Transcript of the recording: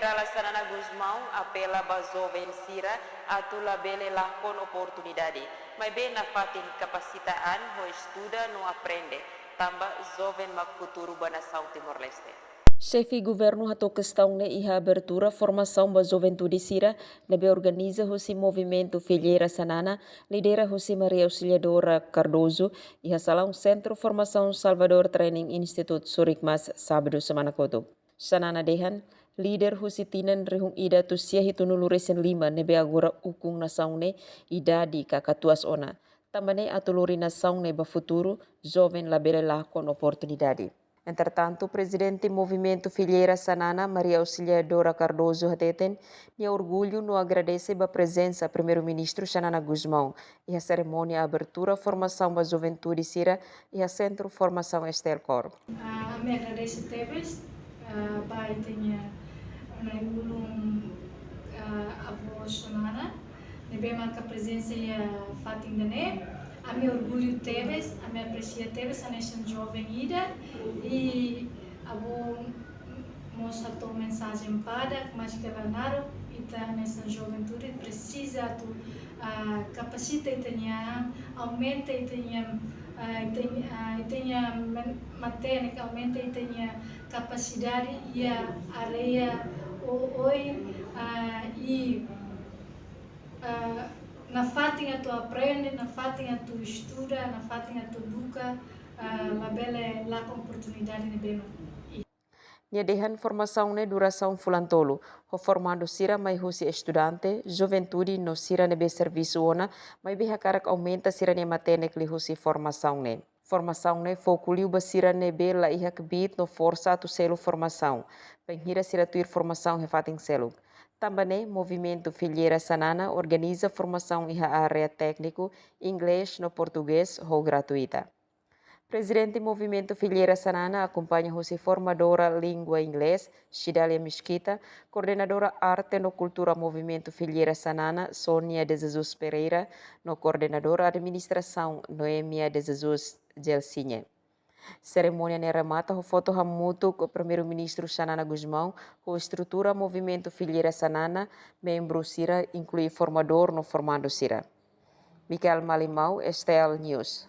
Federal Sanana Guzmão apela para jovem Sira a tula bele lá com oportunidade. Mas bem na fatin capacitaan ho estuda no aprende. Tamba jovem mag futuro ba nação Timor-Leste. Chefe governo hato questão ne iha abertura formação ba juventude Sira nebe organiza hosi movimento Filheira Sanana lidera hosi Maria Auxiliadora Cardoso iha salão Centro Formação Salvador Training Institute Surikmas sábado semana koto. Sanana dehan líder hosi tinan rehung ida tu sia hitunulu resen 5 nebe agora ukung nação ne idadi kakatuas ona. Tambane atuluri nação ne ba futuro jovem labere lá com oportunidade. Entretanto, o presidente do Movimento Filheira Sanana, Maria Auxiliadora Cardoso Hateten, tinha orgulho no agradece a presença do primeiro-ministro Xanana Guzmão e a cerimônia abertura formação da juventude Sira e a Centro Formação Estel Cor. Me agradece teves, pai tinha ulum avó Xanana, nebe marca presença e a fatin dane. A meu orgulho teves, a me aprecia teves, a nation jovem ida e a vou mostrar tua mensagem para mas que naro ita nessa juventude precisa tu capacita e tenha aumenta e tenha mantém aumenta e tenha capacidade e a areia oi e na fatinha tu aprende, na fatinha tu estuda, na fatinha tu buca, la bela lá com oportunidade de bem. Nia dehan formação ne duração fulantolo, ho formando sira mai husi estudante, juventude no sira nebe serviço ona, mai beha karak aumenta sira ne matene kli husi formação ne. Formação ne foculiu ba sira nebe la iha kbit no força tu selo formação, penhira sira tuir formação refating selo. Também, Movimento Filheira Sanana organiza formação em área técnico, inglês no português ou gratuita. Presidente do Movimento Filheira Sanana acompanha a formadora língua inglês, Shidalia Mesquita, coordenadora arte no cultura Movimento Filheira Sanana, Sônia de Jesus Pereira, no coordenadora administração, Noemia de Jesus Gelsinha. Cerimônia ne remata o foto hamutu com o primeiro-ministro Xanana Guzmão, o estrutura Movimento Filheira Sanana, membro Sira, inclui formador no formando Sira. Michael Malimau, Estel News.